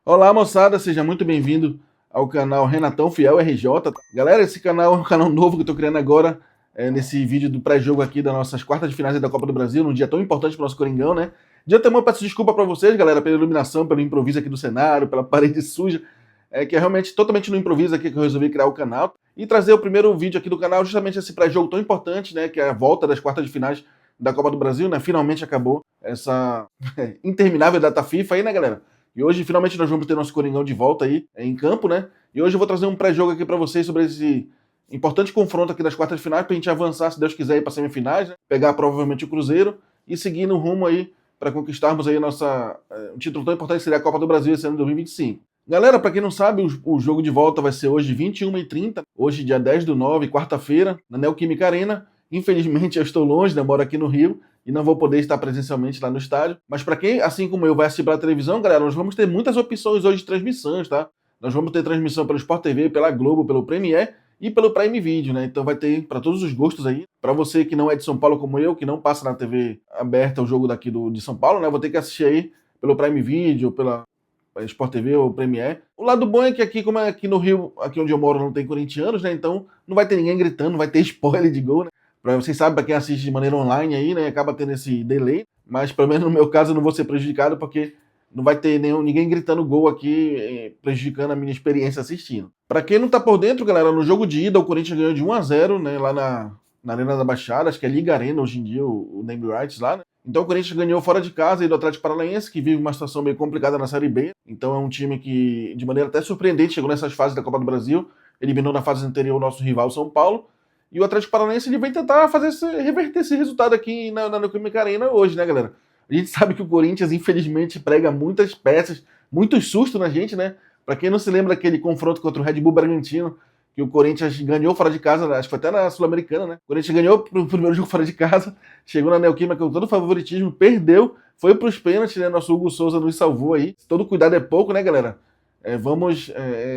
Olá, moçada, seja muito bem-vindo ao canal Renatão Fiel RJ. Galera, esse canal é um canal novo que eu tô criando agora, nesse vídeo do pré-jogo aqui das nossas quartas de finais da Copa do Brasil, num dia tão importante pro nosso Coringão, né? De antemão, eu peço desculpa pra vocês, galera, pela iluminação, pelo improviso aqui do cenário, pela parede suja, que é realmente totalmente no improviso aqui que eu resolvi criar o canal e trazer o primeiro vídeo aqui do canal, justamente esse pré-jogo tão importante, né? Que é a volta das quartas de finais da Copa do Brasil, né? Finalmente acabou essa interminável data FIFA aí, né, galera? E hoje, finalmente, nós vamos ter nosso Coringão de volta aí em campo, né? E hoje eu vou trazer um pré-jogo aqui para vocês sobre esse importante confronto aqui das quartas de finais, pra gente avançar, se Deus quiser, ir para semifinais, né? Pegar provavelmente o Cruzeiro e seguir no rumo aí para conquistarmos aí um título tão importante que seria a Copa do Brasil esse ano de 2025. Galera, para quem não sabe, o jogo de volta vai ser hoje 21h30, hoje dia 10/9, quarta-feira, na Neoquímica Arena. Infelizmente eu estou longe, né? Moro aqui no Rio, e não vou poder estar presencialmente lá no estádio. Mas para quem, assim como eu, vai assistir pela televisão, galera, nós vamos ter muitas opções hoje de transmissões, tá? Nós vamos ter transmissão pelo Sport TV, pela Globo, pelo Premiere e pelo Prime Video, né? Então vai ter para todos os gostos aí. Para você que não é de São Paulo como eu, que não passa na TV aberta o jogo daqui de São Paulo, né? Vou ter que assistir aí pelo Prime Video, pela Sport TV ou Premiere. O lado bom é que aqui, como é aqui no Rio, aqui onde eu moro, não tem corintianos, né? Então não vai ter ninguém gritando, não vai ter spoiler de gol, né? Vocês sabem, para quem assiste de maneira online aí, né, acaba tendo esse delay, mas pelo menos no meu caso eu não vou ser prejudicado porque não vai ter ninguém gritando gol aqui, prejudicando a minha experiência assistindo. Para quem não tá por dentro, galera, no jogo de ida o Corinthians ganhou de 1-0, né, lá na Arena da Baixada, acho que é Liga Arena hoje em dia, o name rights lá, né? Então o Corinthians ganhou fora de casa aí do Atlético Paranaense, que vive uma situação meio complicada na Série B. Então é um time que, de maneira até surpreendente, chegou nessas fases da Copa do Brasil, eliminou na fase anterior o nosso rival São Paulo. E o Atlético Paranaense ele vem tentar reverter esse resultado aqui na Neoquímica Arena hoje, né, galera? A gente sabe que o Corinthians, infelizmente, prega muitas peças, muitos sustos na gente, né? Pra quem não se lembra daquele confronto contra o Red Bull Bragantino, que o Corinthians ganhou fora de casa, acho que foi até na Sul-Americana, né? O Corinthians ganhou o primeiro jogo fora de casa, chegou na Neoquímica com todo o favoritismo, perdeu, foi pros pênaltis, né? Nosso Hugo Souza nos salvou aí. Todo cuidado é pouco, né, galera? Vamos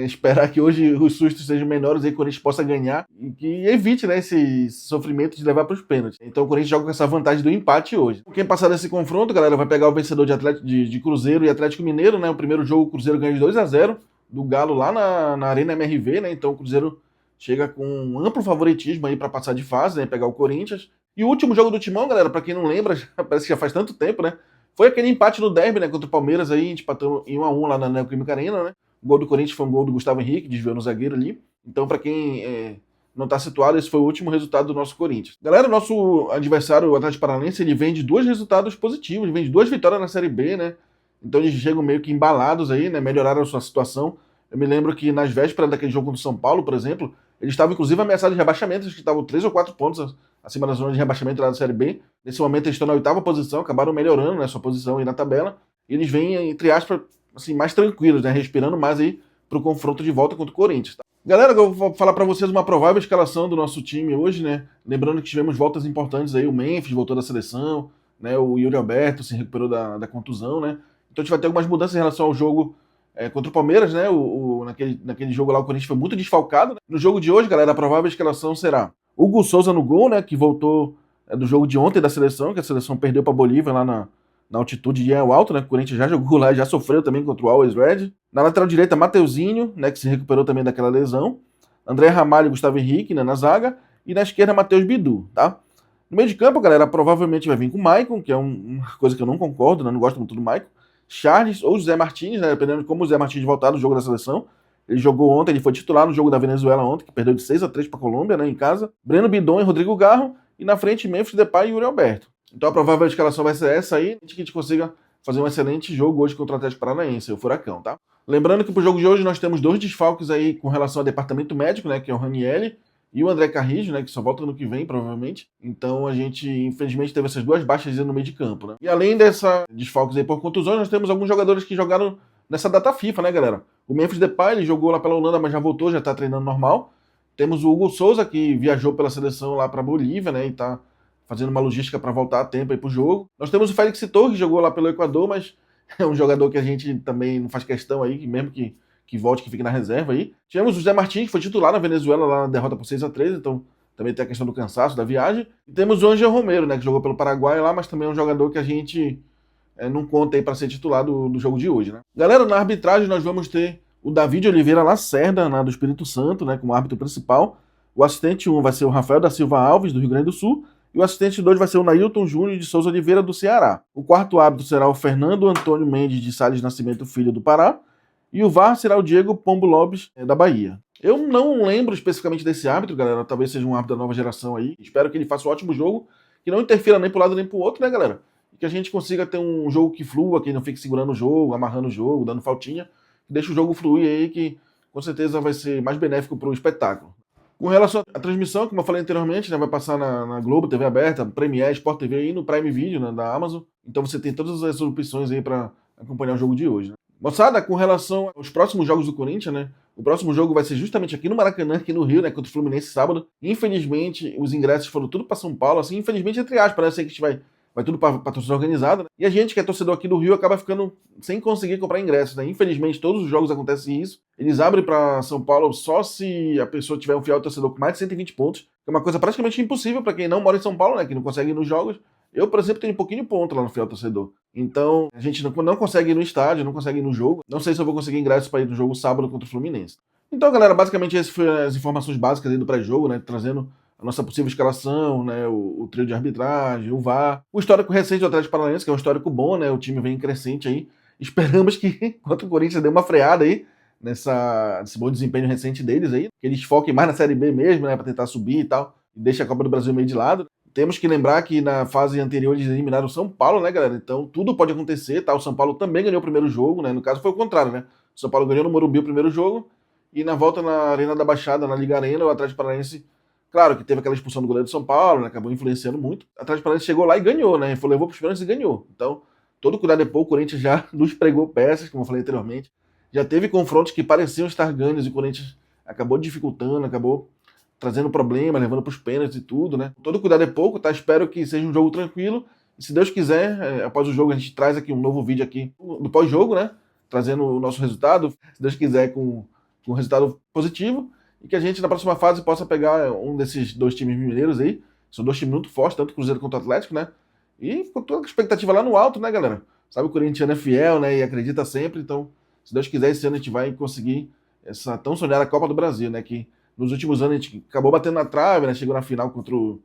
esperar que hoje os sustos sejam menores e que o Corinthians possa ganhar e que evite, né, esse sofrimento de levar para os pênaltis. Então o Corinthians joga com essa vantagem do empate hoje. Quem passar desse confronto, galera, vai pegar o vencedor de Cruzeiro e Atlético Mineiro, né? O primeiro jogo o Cruzeiro ganha de 2-0 do Galo lá na Arena MRV, né? Então o Cruzeiro chega com um amplo favoritismo aí para passar de fase, né? Pegar o Corinthians. E o último jogo do Timão, galera, para quem não lembra, parece que já faz tanto tempo, né? Foi aquele empate no derby, né, contra o Palmeiras aí, a gente empatou em 1-1 lá na Neoquímica Arena, né? O gol do Corinthians foi um gol do Gustavo Henrique, desviou no zagueiro ali. Então, para quem não está situado, esse foi o último resultado do nosso Corinthians. Galera, nosso adversário, o Atlético Paranaense, ele vem de 2 resultados positivos, vem de 2 vitórias na Série B, né? Então eles chegam meio que embalados aí, né? Melhoraram a sua situação. Eu me lembro que nas vésperas daquele jogo contra o São Paulo, por exemplo, eles estavam inclusive ameaçados de rebaixamento, acho que estavam 3 ou 4 pontos acima da zona de rebaixamento lá da Série B. Nesse momento eles estão na 8ª posição, acabaram melhorando, né, sua posição aí na tabela. E eles vêm, entre aspas, assim, mais tranquilos, né, respirando mais aí pro confronto de volta contra o Corinthians. Tá? Galera, eu vou falar para vocês uma provável escalação do nosso time hoje, né? Lembrando que tivemos voltas importantes aí, o Memphis voltou da seleção, né? O Yuri Alberto se recuperou da contusão, né? Então a gente vai ter algumas mudanças em relação ao jogo contra o Palmeiras, né? Naquele jogo lá o Corinthians foi muito desfalcado. Né? No jogo de hoje, galera, a provável escalação será Hugo Souza no gol, né? Que voltou do jogo de ontem da seleção, que a seleção perdeu para a Bolívia lá na altitude de El Alto, né? O Corinthians já jogou lá, já sofreu também contra o Always Red. Na lateral direita, Mateuzinho, né? Que se recuperou também daquela lesão. André Ramalho e Gustavo Henrique, né? Na zaga. E na esquerda, Matheus Bidu, tá? No meio de campo, galera, provavelmente vai vir com o Maicon, que é uma coisa que eu não concordo, né? Não gosto muito do Maicon. Charles ou José Martins, né? Dependendo de como o José Martins voltar no jogo da seleção. Ele jogou ontem, ele foi titular no jogo da Venezuela ontem, que perdeu de 6-3 para a Colômbia, né? Em casa. Breno Bidon e Rodrigo Garro. E na frente, Memphis Depay e Yuri Alberto. Então a provável escalação vai ser essa aí, que a gente consiga fazer um excelente jogo hoje contra o Atlético Paranaense, o Furacão, tá? Lembrando que pro jogo de hoje nós temos 2 desfalques aí com relação ao departamento médico, né, que é o Ranielli e o André Carrijo, né, que só volta no que vem, provavelmente. Então a gente, infelizmente, teve essas 2 baixas no meio de campo, né? E além dessa desfalques aí por contusões, nós temos alguns jogadores que jogaram nessa data FIFA, né, galera? O Memphis Depay, ele jogou lá pela Holanda, mas já voltou, já tá treinando normal. Temos o Hugo Souza, que viajou pela seleção lá pra Bolívia, né, e tá fazendo uma logística para voltar a tempo aí pro jogo. Nós temos o Félix Torres, que jogou lá pelo Equador, mas é um jogador que a gente também não faz questão aí, mesmo que volte, que fique na reserva aí. Tivemos o José Martins, que foi titular na Venezuela, lá na derrota por 6-3, então também tem a questão do cansaço, da viagem. E temos o Angel Romero, né, que jogou pelo Paraguai lá, mas também é um jogador que a gente não conta aí para ser titular do jogo de hoje, né? Galera, na arbitragem nós vamos ter o David Oliveira Lacerda, do Espírito Santo, né, como árbitro principal. O assistente 1 vai ser o Rafael da Silva Alves, do Rio Grande do Sul. E o assistente 2 vai ser o Nailton Júnior de Souza Oliveira, do Ceará. O quarto árbitro será o Fernando Antônio Mendes de Sales Nascimento Filho, do Pará. E o VAR será o Diego Pombo Lopes, da Bahia. Eu não lembro especificamente desse árbitro, galera. Talvez seja um árbitro da nova geração aí. Espero que ele faça um ótimo jogo, que não interfira nem pro lado nem pro outro, né, galera? E que a gente consiga ter um jogo que flua, que não fique segurando o jogo, amarrando o jogo, dando faltinha. Que deixe o jogo fluir aí, que com certeza vai ser mais benéfico pro espetáculo. Com relação à transmissão, como eu falei anteriormente, né, vai passar na Globo, TV aberta, Premiere, Sport TV e no Prime Video, né, da Amazon. Então você tem todas as opções aí para acompanhar o jogo de hoje, né? Moçada, com relação aos próximos jogos do Corinthians, né? O próximo jogo vai ser justamente aqui no Maracanã, aqui no Rio, né? Contra o Fluminense sábado. Infelizmente, os ingressos foram tudo para São Paulo, assim, infelizmente, entre aspas, né? Eu sei que a gente vai tudo para torcida organizada, né? E a gente, que é torcedor aqui do Rio, acaba ficando sem conseguir comprar ingressos, né? Infelizmente, todos os jogos acontecem isso. Eles abrem para São Paulo só se a pessoa tiver um fiel torcedor com mais de 120 pontos, que é uma coisa praticamente impossível para quem não mora em São Paulo, né? Que não consegue ir nos jogos. Eu, por exemplo, tenho um pouquinho de ponto lá no fiel torcedor. Então, a gente não consegue ir no estádio, não consegue ir no jogo. Não sei se eu vou conseguir ingressos para ir no jogo sábado contra o Fluminense. Então, galera, basicamente essas foram as informações básicas aí do pré-jogo, né? Trazendo a nossa possível escalação, né? O trio de arbitragem, o VAR. O histórico recente do Atlético Paranaense, que é um histórico bom, né? O time vem crescente aí. Esperamos que, enquanto o Corinthians dê uma freada aí, nesse bom desempenho recente deles aí, que eles foquem mais na Série B mesmo, né? Para tentar subir e tal. E deixa a Copa do Brasil meio de lado. Temos que lembrar que na fase anterior eles eliminaram o São Paulo, né, galera? Então tudo pode acontecer, tá? O São Paulo também ganhou o primeiro jogo, né? No caso foi o contrário, né? O São Paulo ganhou no Morumbi o primeiro jogo e na volta na Arena da Baixada, na Liga Arena, o Atlético Paranaense, claro que teve aquela expulsão do goleiro do São Paulo, né? Acabou influenciando muito. O Atlético Paranaense chegou lá e ganhou, né? Levou para os pênaltis e ganhou. Então, todo cuidado depois, o Corinthians já nos pregou peças, como eu falei anteriormente. Já teve confrontos que pareciam estar ganhos e o Corinthians acabou dificultando, acabou trazendo problema, levando para os pênaltis e tudo, né? Todo cuidado é pouco, tá? Espero que seja um jogo tranquilo. E se Deus quiser, após o jogo a gente traz aqui um novo vídeo aqui do pós-jogo, né? Trazendo o nosso resultado, se Deus quiser, com um resultado positivo. E que a gente, na próxima fase, possa pegar um desses dois times mineiros aí. São dois times muito fortes, tanto o Cruzeiro quanto o Atlético, né? E com toda a expectativa lá no alto, né, galera? Sabe, o Corinthians é fiel, né? E acredita sempre. Então, se Deus quiser, esse ano a gente vai conseguir essa tão sonhada Copa do Brasil, né? Que nos últimos anos a gente acabou batendo na trave, né? Chegou na final contra o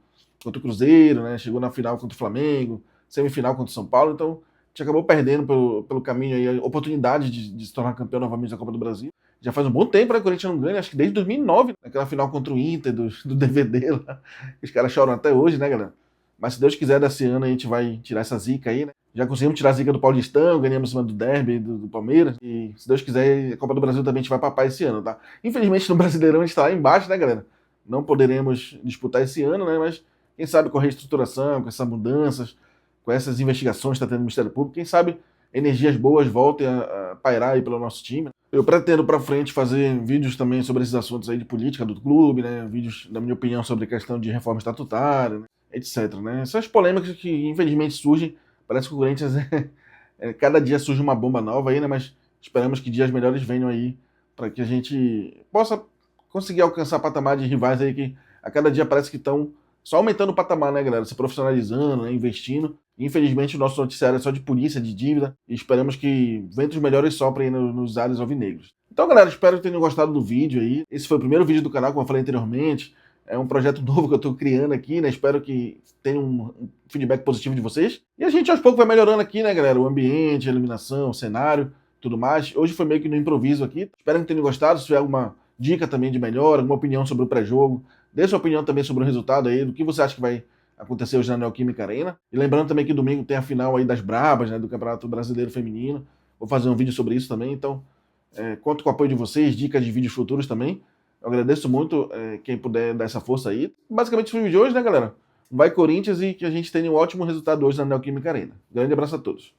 Cruzeiro, né? Chegou na final contra o Flamengo, semifinal contra o São Paulo. Então, a gente acabou perdendo pelo caminho aí a oportunidade de se tornar campeão novamente da Copa do Brasil. Já faz um bom tempo, né? Que o Corinthians não ganha, acho que desde 2009, naquela final contra o Inter, do DVD lá. Os caras choram até hoje, né, galera? Mas se Deus quiser, desse ano a gente vai tirar essa zica aí, né? Já conseguimos tirar a zica do Paulistão, ganhamos em cima do Derby, do Palmeiras. E se Deus quiser, a Copa do Brasil também a gente vai papar esse ano, tá? Infelizmente no Brasileirão a gente tá lá embaixo, né, galera? Não poderemos disputar esse ano, né? Mas quem sabe com a reestruturação, com essas mudanças, com essas investigações que está tendo no Ministério Público, quem sabe energias boas voltem a pairar aí pelo nosso time. Eu pretendo para frente fazer vídeos também sobre esses assuntos aí de política do clube, né? Vídeos da minha opinião sobre a questão de reforma estatutária, né? Etc, né? Essas polêmicas que infelizmente surgem, parece que o Corinthians cada dia surge uma bomba nova aí, né? Mas esperamos que dias melhores venham aí para que a gente possa conseguir alcançar patamar de rivais aí que a cada dia parece que estão só aumentando o patamar, né, galera? Se profissionalizando, né? Investindo. Infelizmente o nosso noticiário é só de polícia, de dívida, e esperamos que ventos melhores soprem aí nos ares alvinegros. Então, galera, espero que tenham gostado do vídeo aí. Esse foi o primeiro vídeo do canal, como eu falei anteriormente. É um projeto novo que eu estou criando aqui, né? Espero que tenha um feedback positivo de vocês. E a gente aos poucos vai melhorando aqui, né, galera? O ambiente, a iluminação, o cenário, tudo mais. Hoje foi meio que no improviso aqui. Espero que tenham gostado. Se tiver alguma dica também de melhor, alguma opinião sobre o pré-jogo, dê sua opinião também sobre o resultado aí, do que você acha que vai acontecer hoje na Neoquímica Arena. E lembrando também que domingo tem a final aí das Brabas, né? Do Campeonato Brasileiro Feminino. Vou fazer um vídeo sobre isso também, então conto com o apoio de vocês, dicas de vídeos futuros também. Eu agradeço muito quem puder dar essa força aí. Basicamente foi o vídeo de hoje, né, galera? Vai Corinthians e que a gente tenha um ótimo resultado hoje na Neoquímica Arena. Grande abraço a todos.